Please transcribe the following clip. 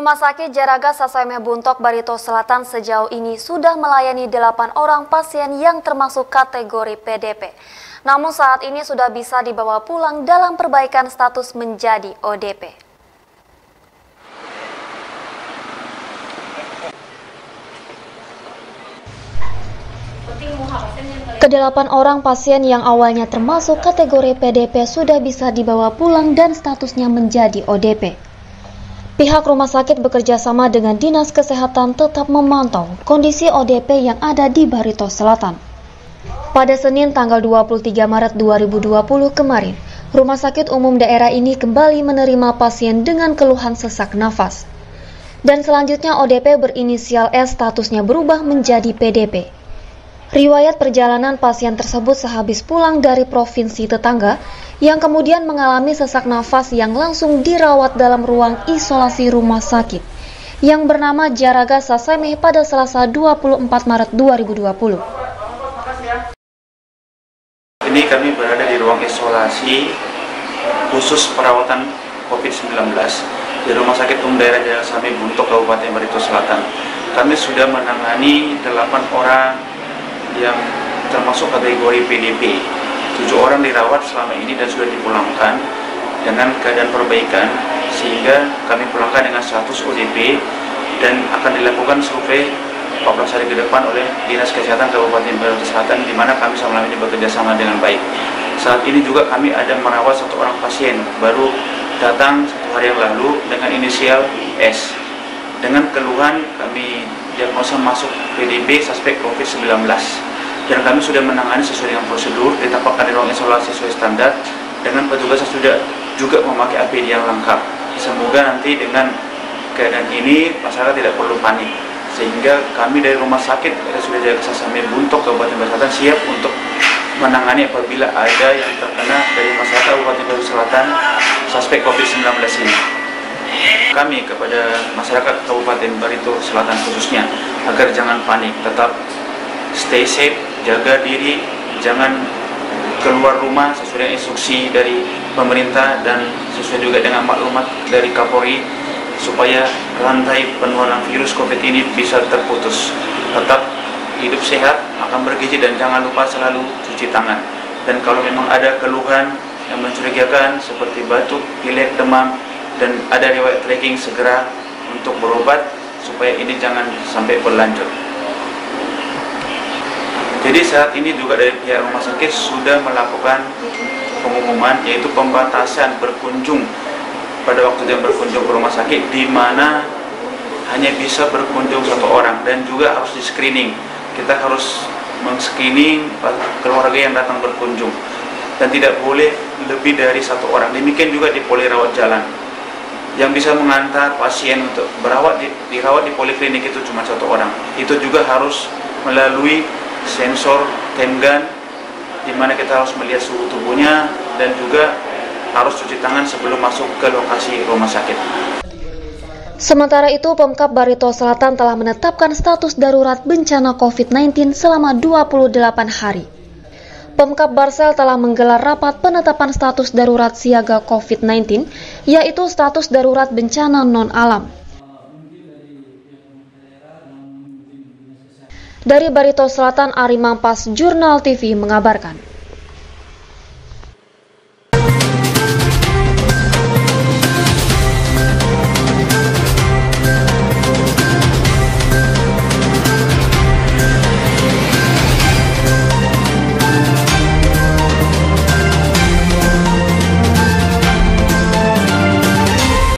Rumah Sakit Jaraga Sasame Buntok Barito Selatan sejauh ini sudah melayani 8 orang pasien yang termasuk kategori PDP. Namun saat ini sudah bisa dibawa pulang dalam perbaikan status menjadi ODP. Kedelapan orang pasien yang awalnya termasuk kategori PDP sudah bisa dibawa pulang dan statusnya menjadi ODP. Pihak rumah sakit bekerja sama dengan Dinas Kesehatan tetap memantau kondisi ODP yang ada di Barito Selatan. Pada Senin tanggal 23 Maret 2020 kemarin, Rumah Sakit Umum daerah ini kembali menerima pasien dengan keluhan sesak nafas. Dan selanjutnya ODP berinisial S statusnya berubah menjadi PDP. Riwayat perjalanan pasien tersebut sehabis pulang dari provinsi tetangga yang kemudian mengalami sesak nafas yang langsung dirawat dalam ruang isolasi rumah sakit yang bernama Jaraga Sasame pada Selasa 24 Maret 2020. Ini kami berada di ruang isolasi khusus perawatan COVID-19 di Rumah Sakit Umum Daerah Jaraga Sasame Buntok Kabupaten Barito Selatan. Kami sudah menangani 8 orang yang termasuk kategori PDP. 7 orang dirawat selama ini dan sudah dipulangkan dengan keadaan perbaikan, sehingga kami pulangkan dengan status ODP dan akan dilakukan survei 14 hari ke depan oleh Dinas Kesehatan Kabupaten Barito Selatan, di mana kami selama ini bekerja sama dengan baik. Saat ini juga kami ada merawat 1 orang pasien baru datang 1 hari yang lalu dengan inisial S. Dengan keluhan kami diagnosa masuk PDP suspek COVID-19 dan kami sudah menangani sesuai dengan prosedur, ditempatkan di ruang isolasi sesuai standar dengan petugas yang sudah juga memakai APD yang lengkap. Semoga nanti dengan keadaan ini masyarakat tidak perlu panik, sehingga kami dari Rumah Sakit RSUD Jaraga Sasame Buntok Kabupaten Barito Selatan siap untuk menangani apabila ada yang terkena dari masyarakat Kabupaten Barito Selatan suspek COVID-19 ini. Kami kepada masyarakat Kabupaten Barito Selatan khususnya agar jangan panik, tetap stay safe, jaga diri, jangan keluar rumah sesuai dengan instruksi dari pemerintah dan sesuai juga dengan maklumat dari Kapolri supaya rantai penularan virus COVID ini bisa terputus. Tetap hidup sehat, makan bergizi, dan jangan lupa selalu cuci tangan. Dan kalau memang ada keluhan yang mencurigakan seperti batuk, pilek, demam, dan ada riwayat tracking, segera untuk berobat supaya ini jangan sampai berlanjut. Jadi saat ini juga dari pihak rumah sakit sudah melakukan pengumuman, yaitu pembatasan berkunjung pada waktu jam berkunjung ke rumah sakit, di mana hanya bisa berkunjung 1 orang dan juga harus di screening. Kita harus men-screening keluarga yang datang berkunjung dan tidak boleh lebih dari 1 orang. Demikian juga di poli rawat jalan. Yang bisa mengantar pasien untuk dirawat di poliklinik itu cuma 1 orang. Itu juga harus melalui sensor TEMGAN, di mana kita harus melihat suhu tubuhnya dan juga harus cuci tangan sebelum masuk ke lokasi rumah sakit. Sementara itu, Pemkab Barito Selatan telah menetapkan status darurat bencana COVID-19 selama 28 hari. Pemkab Barsel telah menggelar rapat penetapan status darurat siaga COVID-19, yaitu status darurat bencana non-alam. Dari Barito Selatan, Ari Mampas, Jurnal TV mengabarkan.